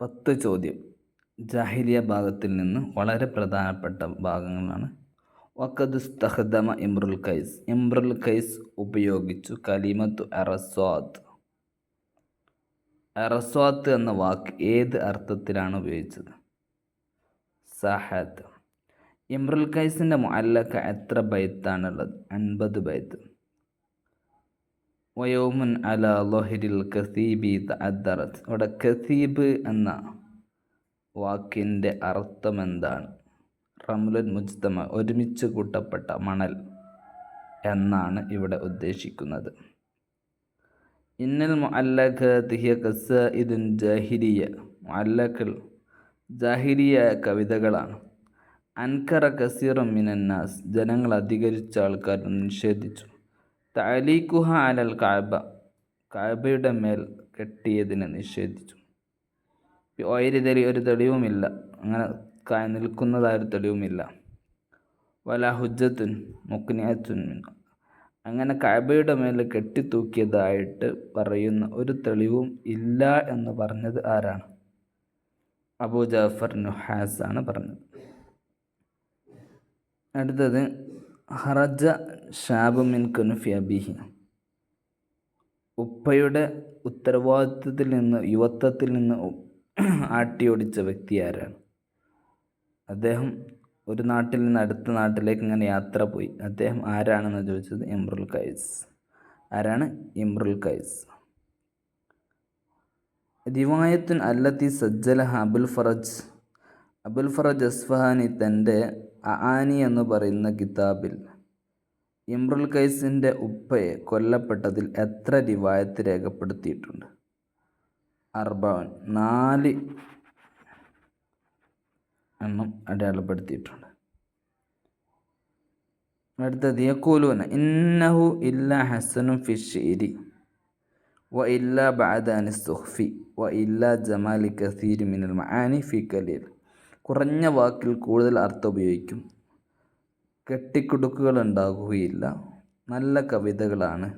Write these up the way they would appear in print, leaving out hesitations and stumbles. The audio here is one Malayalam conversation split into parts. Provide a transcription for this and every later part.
10 ചോദ്യം ജാഹിലിയ ഭാഗത്തിൽ നിന്ന് വളരെ പ്രധാനപ്പെട്ട ഭാഗങ്ങളാണ്. വഖദ് ഇസ്തഖ്ദമ ഇംറുൽ ഖൈസ്. ഇംറുൽ ഖൈസ് ഉപയോഗിച്ചു കലിമത്തു അറസ്വാത്ത്. അറസ്വാത്ത് എന്ന വാക്ക് ഏത് അർത്ഥത്തിലാണ് ഉപയോഗിച്ചത്? സഹത്ത്. ഇംറുൽ ഖൈസിൻ്റെ മുഅല്ലഖ എത്ര ബൈത്താണുള്ളത്? 50 ബൈത്ത്. വയൗമുൻ അലാ ലൊഹരിൽ കസീബി തഅദ്ദറത്. ഇവിടെ കസീബ് എന്ന വാക്കിൻ്റെ അർത്ഥം എന്താണ്? റംലുൻ മുജ്തമ, ഒരുമിച്ച് കൂട്ടപ്പെട്ട മണൽ എന്നാണ് ഇവിടെ ഉദ്ദേശിക്കുന്നത്. ഇന്നൽ മുഅല്ലഖാത്ത് ഹിയ ഖസാഇദുൻ ജാഹിലിയ. മുഅല്ലഖുകൾ ജാഹിലിയ കവിതകളാണ്. അൻകറ കസീറും മിനന്നാസ്, ജനങ്ങൾ അധികരിച്ച ആൾക്കാർ നിഷേധിച്ചു. തഅലീഖുഹ അലൽ കഅബ, കഅബയുടെ മേൽ കെട്ടിയതിനെ നിഷേധിച്ചു. ഒരു തെളിവുമില്ല, അങ്ങനെ നിൽക്കുന്നതായ ഒരു തെളിവുമില്ല. വല ഹുജ്ജത്തുൻ മുഖ്നിയത്തുൻ, അങ്ങനെ കഅബയുടെ മേൽ കെട്ടിത്തൂക്കിയതായിട്ട് പറയുന്ന ഒരു തെളിവും ഇല്ല എന്ന് പറഞ്ഞത് ആരാണ്? അബൂ ജഅഫർ നുഹാസ് ആണ് പറഞ്ഞത്. അടുത്തത് ഹറജ ഷാബു മിൻ കുൻഫി അബീഹി. ഉപ്പയുടെ ഉത്തരവാദിത്വത്തിൽ നിന്ന്, യുവത്വത്തിൽ നിന്ന് ആട്ടിയോടിച്ച വ്യക്തി ആരാണ്? അദ്ദേഹം ഒരു നാട്ടിൽ നിന്ന് അടുത്ത നാട്ടിലേക്ക് ഇങ്ങനെ യാത്ര പോയി. അദ്ദേഹം ആരാണെന്ന് ചോദിച്ചത് ഇംറുൽ ഖൈസ്. ആരാണ്? ഇംറുൽ ഖൈസ്. റിവായത്തുൻ അല്ലത്തി സജ്ജലഹ അബുൽ ഫറജ്. അബുൽ ഫറജ് അസ്ഫഹാനി തൻ്റെ അആനി എന്ന് പറയുന്ന കിതാബിൽ ഇംറുൽ ഖൈസിൻ്റെ ഉപ്പയെ കൊല്ലപ്പെട്ടതിൽ എത്ര റിവായത്ത് രേഖപ്പെടുത്തിയിട്ടുണ്ട്? 4 എണ്ണം അടയാളപ്പെടുത്തിയിട്ടുണ്ട്. അടുത്തത് യഖൂലൂന ഇന്നഹു ഇല്ലാ ഹസനുൻ ഫി ശിഅരി വ ഇല്ലാ ബഅദ അനിസ് സുഖ്ഫി വ ഇല്ലാ ജമാലി കസീരി മിനൽ മആനി ഫി ഖലീൽ. കുറഞ്ഞ വാക്കിൽ കൂടുതൽ അർത്ഥം ഉപയോഗിക്കും, കെട്ടിക്കുടുക്കുകൾ ഉണ്ടാകുകയില്ല, നല്ല കവിതകളാണ്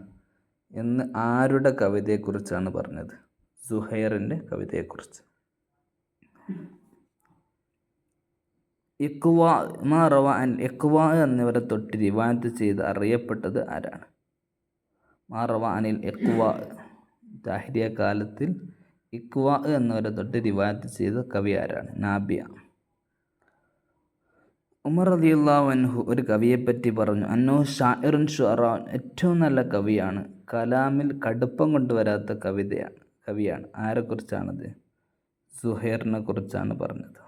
എന്ന് ആരുടെ കവിതയെക്കുറിച്ചാണ് പറഞ്ഞത്? സുഹൈറിൻ്റെ കവിതയെക്കുറിച്ച്. ഇഖ്വാ മാ റവ അൻ ഇഖ്വാ എന്നിവരെ തൊട്ട് റിവായത്ത് ചെയ്ത് അറിയപ്പെട്ടത് ആരാണ്? മാ റവ അനിൽ ഇഖ്വാ. ജാഹിലിയ കാലത്തിൽ ഇഖ്വാ എന്നിവരെ തൊട്ട് റിവായത്ത് ചെയ്ത കവി ആരാണ്? നാബിയ. ഉമർ റളിയല്ലാഹു അൻഹു ഒരു കവിയെപ്പറ്റി പറഞ്ഞു, അന്നഹു ഷാഇറുൻ ശുഅറാ, ഏറ്റവും നല്ല കവിയാണ്, കലാമിൽ കടുപ്പം കൊണ്ടുവരാത്ത കവിയാണ്. ആരെക്കുറിച്ചാണത്? സുഹൈറിനെ കുറിച്ചാണ് പറഞ്ഞത്.